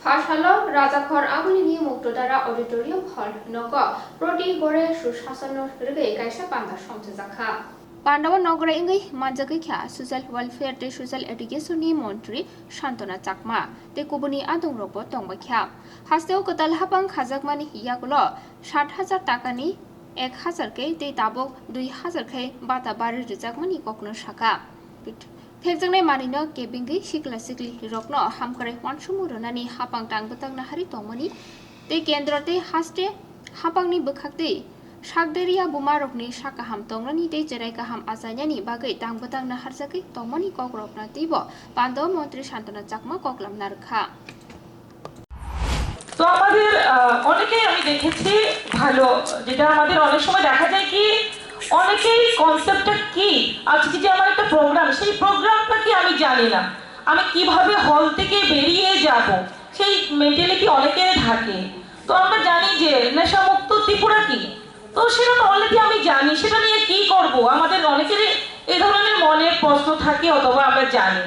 ফাঁসালো রাজাখর আগুলিনি মুক্তদারা auditorium হল নগ প্রতি গড়ে সুশাসন রেগে কাইসা পান্ডা সমঝাখা পান্ডাব নগরে ইংগৈ মানজাগৈ খ্যা সোশ্যাল ওয়েলফেয়ার তে সোশ্যাল এডুকেशननि মন্ত্রী শান্তনা চাকমা তে কুবনি আদং রব তংবা খ্যা হাস্তেও কতাল হাপাং খাজাকমানি ইয়াগুলো 60,000 টাকানি 1,000 কে তে তাবক 2,000 কে বাতা বাড়ি রিজাকমানি কখনো শাখা Thekjangnai manino kebinggi sikla sikli rokno hamkare wanshumu ronani hapang tangbutangna hari tongmani te kendrote haste hapangni bukhakte sakderia buma rokni sakaham tongrani te jerai kaham asainani bagai tangbutangna harjaki tongmani kokrokna tibo pando মন্ত্রী শান্তনা Chakma koklam narkha তো আমাদের অনেকেই আমি দেখেছি ভালো যেটা আমাদের অনেক সময় দেখা যায় কি অনেকেই কনসেপ্টটা কি আজকে যে আমার একটা প্রোগ্রাম সেই প্রোগ্রামটা কি আমি জানি না আমি কিভাবে হল থেকে বেরিয়ে যাব সেই মেন্টালিটি অনেকের থাকে তো আমরা জানি যে নেশামুক্ত ত্রিপুরা কি তো সেটা তো অলরেডি আমি জানি সেটা নিয়ে কি করব আমাদের অনেকেরই এই ধরনের মনে প্রশ্ন থাকে অথবা আমরা জানি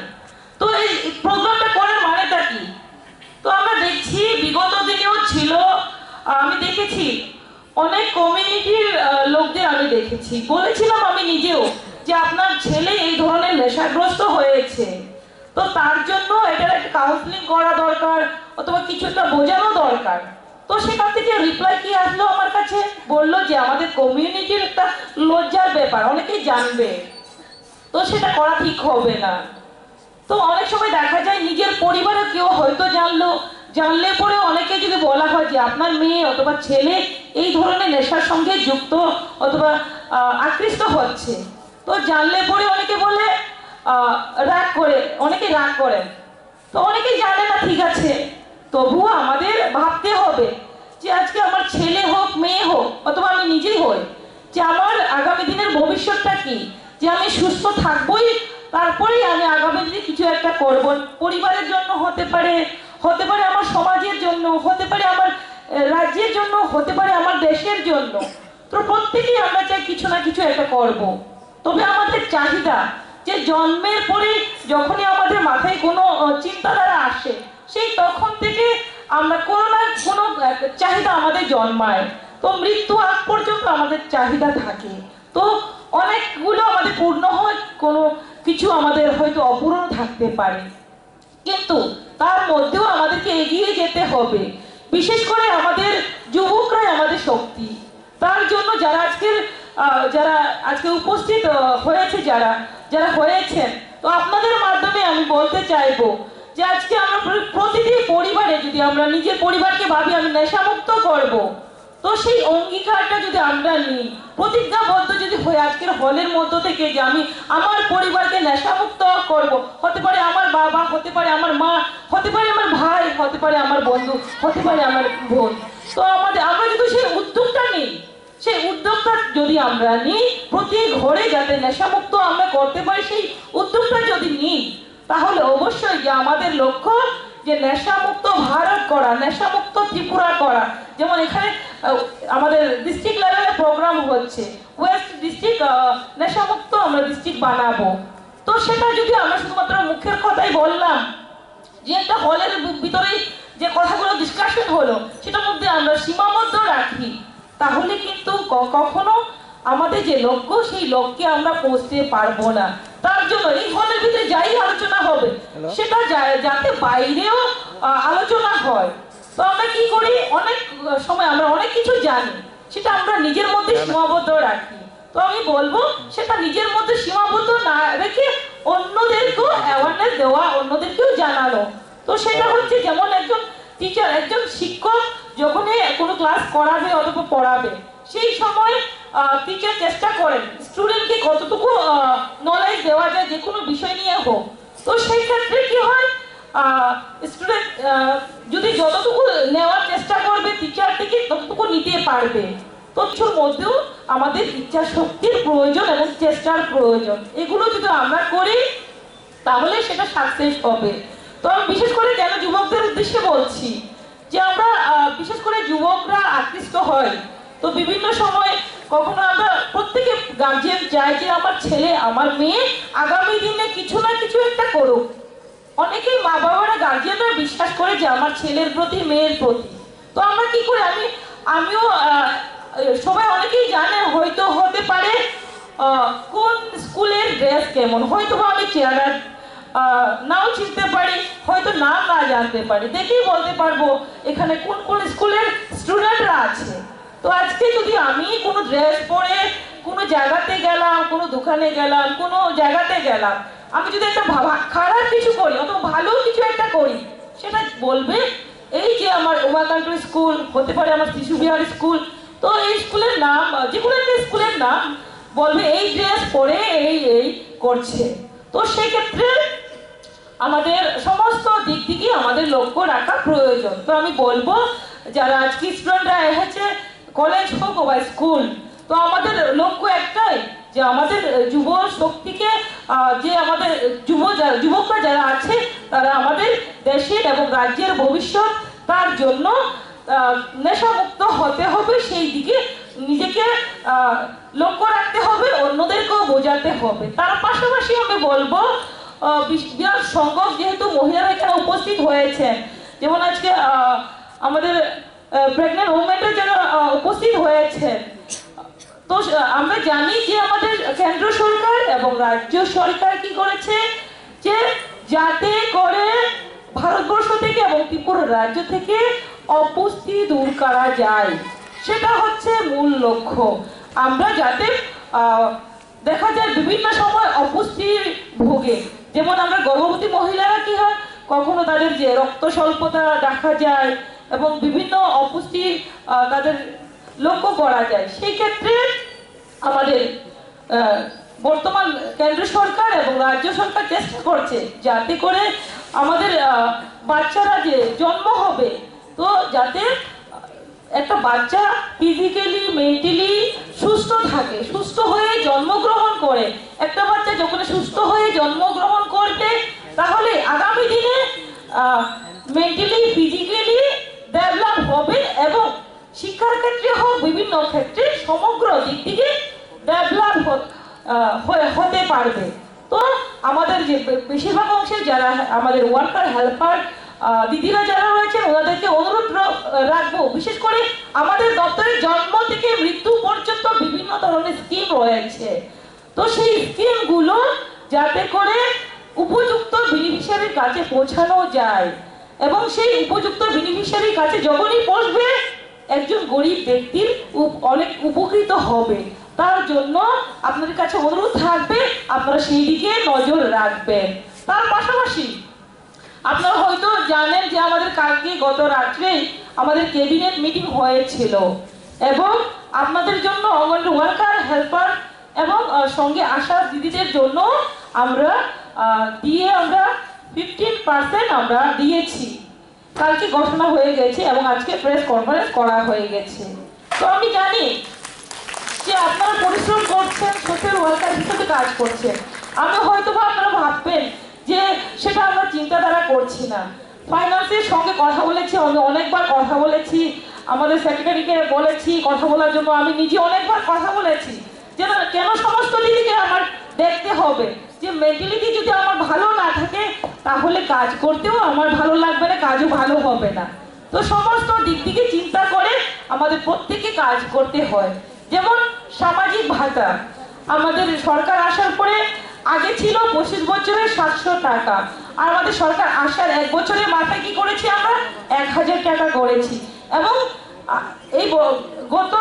তো এই প্রোগ্রামটা করার মানেটা কি তো আমরা দেখছি বিগত দিনেও ছিল আমি দেখেছি অনেক কমিউনিটির লোকদের আমি দেখেছি বলেছিলাম আমি নিজেও যে আপনার ছেলে এই ধরনের নেশাগ্রস্ত হয়েছে তো তার জন্য এটার একটা কাউন্সিলিং করা দরকার অথবা কিছু একটা বোঝানো দরকার তো সেখান থেকে রিপ্লাই কি আসলো আমার কাছে বললো যে আমাদের কমিউনিটির একটা লজ্জার ব্যাপার অনেকেই জানবে তো সেটা করা ঠিক হবে না তো অনেক সময় দেখা যায় নিজের পরিবারে কেউ হয়তো জানলে পরে অনেকে যদি বলা হয় যে আপনার মেয়ে অথবা ছেলে এই ধরনের নেশার সঙ্গে যুক্ত অথবা আকৃষ্ট হচ্ছে তো জানলে পরে অনেকে বলে অনেকে রাগ করেন তো অনেকে জানে না ঠিক আছে তবুও আমাদের ভাবতে হবে যে আজকে আমার ছেলে হোক মেয়ে হোক অথবা আমি নিজেই হই যে আমার আগামী দিনের ভবিষ্যৎটা কি যে আমি সুস্থ থাকবোই তারপরেই আমি আগামী দিনে কিছু একটা করব পরিবারের জন্য হতে পারে আমার সমাজের জন্য হতে পারে আমার রাজ্যের জন্য হতে পারে আমার দেশের জন্য তো প্রত্যেকেই আমরা চাই কিছু না কিছু একটা করব তবে আমাদের চাহিদা যে জন্মের পরে যখনই আমাদের মাথায় কোনো চিন্তাধারা আসে সেই তখন থেকে আমরা কোনো না কোনো চাহিদা আমাদের জন্মায় তো মৃত্যু আগ পর্যন্ত আমাদের চাহিদা থাকে তো অনেকগুলো আমাদের পূর্ণ হয় কোনো কিছু আমাদের হয়তো অপূর্ণ থাকতে পারে কিন্তু তার মধ্যেও আমাদেরকে এগিয়ে যেতে হবে বিশেষ করে আমাদের যুবকরাই আমাদের শক্তি তার জন্য যারা আজকে উপস্থিত হয়েছে যারা হয়েছেন তো আপনাদের মাধ্যমে আমি বলতে চাইবো যে আজকে আমরা প্রতিটি পরিবারে যদি আমরা নিজের পরিবারকে ভাবি আমি নেশামুক্ত করব তো সেই অঙ্গীকারটা যদি আমরা নিই প্রতিজ্ঞাবদ্ধ যদি হয়ে আজকের হলের মধ্য থেকে যে আমি আমার পরিবারকে নেশামুক্ত করব হতে পারে আমার বাবা হতে পারে আমার মা হতে পারে আমার ভাই হতে পারে আমার বন্ধু হতে পারে আমার বোন তো আমরা যদি সেই উদ্যোগটা নিই সেই উদ্যোগটা যদি আমরা নিই প্রতি ঘরে যাতে নেশামুক্ত আমরা করতে পারি সেই উদ্যোগটা যদি নিই তাহলে অবশ্যই যে আমাদের লক্ষ্য যে নেশামুক্ত ভারত করা নেশামুক্ত ত্রিপুরা করা যেমন এখানে আমাদের ডিস্ট্রিক্ট লেভেলে প্রোগ্রাম হচ্ছে ওয়েস্ট ডিস্ট্রিক্ট নেশামুক্ত আমরা ডিস্ট্রিক্ট বানাবো তো সেটা যদি আমরা শুধুমাত্র মুখের কথাই বললাম যে একটা হলের ভিতরে যে কথাগুলো ডিসকাশন হলো সেটার মধ্যে আমরা সীমাবদ্ধ রাখি তাহলে কিন্তু কখনো আমাদের যে লক্ষ্য সেই লক্ষ্যে আমরা পৌঁছতে পারবো না তার জন্য এই হলের ভিতরে যাই আলোচনা হবে সেটা যাতে বাইরেও আলোচনা হয় তো আমরা কি করি অনেক সময় আমরা অনেক কিছু জানি সেটা আমরা নিজের মধ্যে সীমাবদ্ধ রাখি তো আমি বলবো সেটা নিজের মধ্যে সীমাবদ্ধ না রেখে অন্যদেরকেও অ্যাওয়ারনেস দেওয়া অন্যদেরকেও জানানো তো সেটা হচ্ছে যেমন একজন টিচার একজন শিক্ষক যখনই কোনো ক্লাস করাবে অথবা পড়াবে সেই সময় টিচার চেষ্টা করেন স্টুডেন্টকে কতটুকু নলেজ দেওয়া যায় যে কোনো বিষয় নিয়ে হোক তো সেই ক্ষেত্রে কি হয় স্টুডেন্ট যদি যতটুকু নেওয়ার চেষ্টা করবে টিচার থেকে ততটুকু নিতে পারবে তো কিছুর মধ্যেও আমাদের ইচ্ছা শক্তির প্রয়োজন এবং চেষ্টার প্রয়োজন এগুলো যদি আমরা করি তাহলে সেটা সাকসেস হবে তো আমি বিশেষ করে কেন যুবকদের উদ্দেশ্যে বলছি যে আমরা বিশেষ করে যুবকরা আকৃষ্ট হয় তো বিভিন্ন সময় কখনো আমরা প্রত্যেকে গার্জিয়ান চাই যে আমার ছেলে আমার মেয়ে আগামী দিনে কিছু না কিছু একটা করুক অনেকেই মা বাবারা গার্জিয়ানরা বিশ্বাস করে যে আমার ছেলের প্রতি মেয়ের প্রতি। তো আমরা কি করি, আমিও সবাই অনেকেই জানে, হয়তো হতে পারে কোন স্কুলের ড্রেস কেমন, হয়তো আমি চেহারা নাও চিনতে পারি, হয়তো নাম না জানতে পারি, দেখেই বলতে পারবো এখানে কোন কোন স্কুলের স্টুডেন্টরা আছে। তো আজকে যদি আমি কোনো ড্রেস পরে কোনো জায়গাতে গেলাম, কোনো দোকানে গেলাম, কোনো জায়গাতে গেলাম, আমি যদি একটা খারাপ কিছু করি অথবা ভালো কিছু একটা করি, সেটা বলবে এই যে আমার উমাকান্ত স্কুল, হতে পারে আমার শিশু বিহার স্কুল, তো এই স্কুলের নাম, যে কোনো একটা স্কুলের নাম বলবে এই ড্রেস পরে এই এই করছে। তো সেক্ষেত্রে আমাদের সমস্ত দিক থেকে আমাদের লক্ষ্য রাখা প্রয়োজন। তো আমি বলবো যারা আজকে স্টুডেন্টরা এসেছে, কলেজ হোক বা স্কুল, তো আমাদের লক্ষ্য একটাই যে আমাদের যুব শক্তিকে, যে আমাদের যুবকরা যারা আছে তারা আমাদের দেশের এবং রাজ্যের ভবিষ্যৎ, তার জন্য নেশামুক্ত হতে হবে, সেই দিকে নিজেকে লক্ষ্য রাখতে হবে, অন্যদেরকেও বোঝাতে হবে। তার পাশাপাশি আমি বলবো বিরাট সংখ্যক যেহেতু মহিলারা এখানে উপস্থিত হয়েছেন, যেমন আজকে আমাদের প্রেগনেন্ট ওমেনরা যারা উপস্থিত হয়েছেন, তো আমরা জানি যে আমাদের কেন্দ্র সরকার এবং রাজ্য সরকার কি করেছে, যে যাতে করে ভারতবর্ষ থেকে এবং ত্রিপুরা রাজ্য থেকে অপুষ্টি দূর করা যায়, সেটা হচ্ছে মূল লক্ষ্য। আমরা যাতে দেখা যায় বিভিন্ন সময় অপুষ্টির ভোগে, যেমন আমরা গর্ভবতী মহিলারা কি হয়, কখনো তাদের যে রক্ত স্বল্পতা দেখা যায় এবং বিভিন্ন অপুষ্টি তাদের লক্ষ্য করা যায়। সেই ক্ষেত্রে আমাদের বর্তমান কেন্দ্র সরকার এবং রাজ্য সরকার চেষ্টা করছে যাতে করে আমাদের বাচ্চারা যে জন্ম হবে, তো যাতে একটা বাচ্চা ফিজিক্যালি মেন্টালি সুস্থ থাকে, সুস্থ হয়ে জন্মগ্রহণ করে। একটা বাচ্চা যখন সুস্থ হয়ে জন্মগ্রহণ করবে, তাহলে আগামী দিনে মেন্টালি ফিজিক্যালি ডেভেলপ হবে এবং শিক্ষার ক্ষেত্রে হোক, বিভিন্ন ক্ষেত্রে সমগ্র দিক থেকে ডেভেলপ হতে পারবে। তো আমাদের যে বেশিরভাগ অংশে যারা আমাদের ওয়ার্কার হেল্পার দিদিরা যারা রয়েছেন, ওনাদেরকে অনুরোধ রাখবো, বিশেষ করে আমাদের দপ্তরের জন্ম থেকে মৃত্যু পর্যন্ত বিভিন্ন ধরনের স্কিম রয়েছে। তো সেই স্কিমগুলো যাতে করে উপযুক্ত বেনিফিশিয়ারির কাছে পৌঁছানো যায়, এবং সেই উপযুক্ত বেনিফিশিয়ারির কাছে যখনই পৌঁছবে, একজন গরিব ব্যক্তির অনেক উপকৃত হবে। তার জন্য আপনাদের কাছে অনুরোধ থাকবে আপনারা সেই দিকে নজর রাখবেন। তার পাশাপাশি আপনারা হয়তো জানেন যে আমাদের কালকে গত রাত্রে আমাদের ক্যাবিনেট মিটিং হয়েছিল, এবং আপনাদের জন্য অঙ্গনওয়াড়ি ওয়ার্কার হেল্পার এবং সঙ্গে আসা দিদিদের জন্য আমরা 15% আমরা দিয়েছি। কালকে ঘোষণা হয়ে গেছে এবং আজকে প্রেস কনফারেন্স করা হয়ে গেছে। তো আমি জানি যে আপনারা পরিশ্রম করছেন, সোশ্যাল ওয়ার্কার হিসেবে কাজ করছেন। আমি হয়তো আপনারা ভাববেন যে সেটা আমরা চিন্তাধারা করছি না। ফাইন্যান্সের সঙ্গে কথা বলেছি, আমি অনেকবার কথা বলেছি, আমাদের সেক্রেটারিকে বলেছি কথা বলার জন্য, আমি নিজে অনেকবার কথা বলেছি যে কেন সমস্ত দিকে আমার দেখতে হবে, যে মেন্টালিটি যদি আমার ভালো না থাকে তাহলে কাজ করতেও আমার ভালো লাগবে না, কাজও ভালো হবে না। তো সমস্ত দিক থেকে চিন্তা করে আমাদের প্রত্যেককে কাজ করতে হয়। যেমন সামাজিক ভাতা, আমাদের সরকার আসার পরে আগে ছিল 25 বছরে 700 টাকা, আর আমাদের সরকার আসার 1 বছরের মাথায় কি করেছি, আমরা 1000 টাকা করেছি। এবং এই গত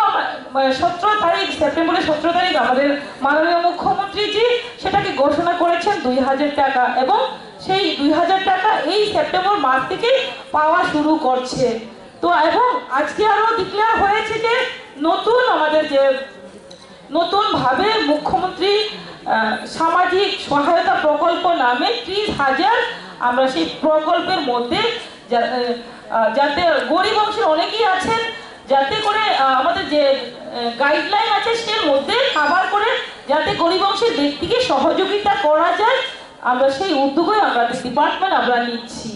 17 তারিখ, সেপ্টেম্বরের 17 তারিখ আমাদের মাননীয় মুখ্যমন্ত্রীজি সেটাকে ঘোষণা করেছেন 2000 টাকা, এবং সেই 2000 টাকা এই সেপ্টেম্বর মাস থেকে পাওয়া শুরু করছে। তো এবং আজকে আরো ডিক্লেয়ার হয়েছে যে আমাদের যে নতুন ভাবে মুখ্যমন্ত্রী সামাজিক সহায়তা প্রকল্প নামে 30,000 আমরা সেই প্রকল্পের মধ্যে, যাতে গরিব অংশের অনেকেই আছেন, যাতে করে আমাদের যে গাইডলাইন আছে সের মধ্যে খাবার করে যাতে গরিব অংশের ব্যক্তিকে সহযোগিতা করা যায়, আমরা সেই উদ্যোগে আমাদের ডিপার্টমেন্ট আমরা নিচ্ছি।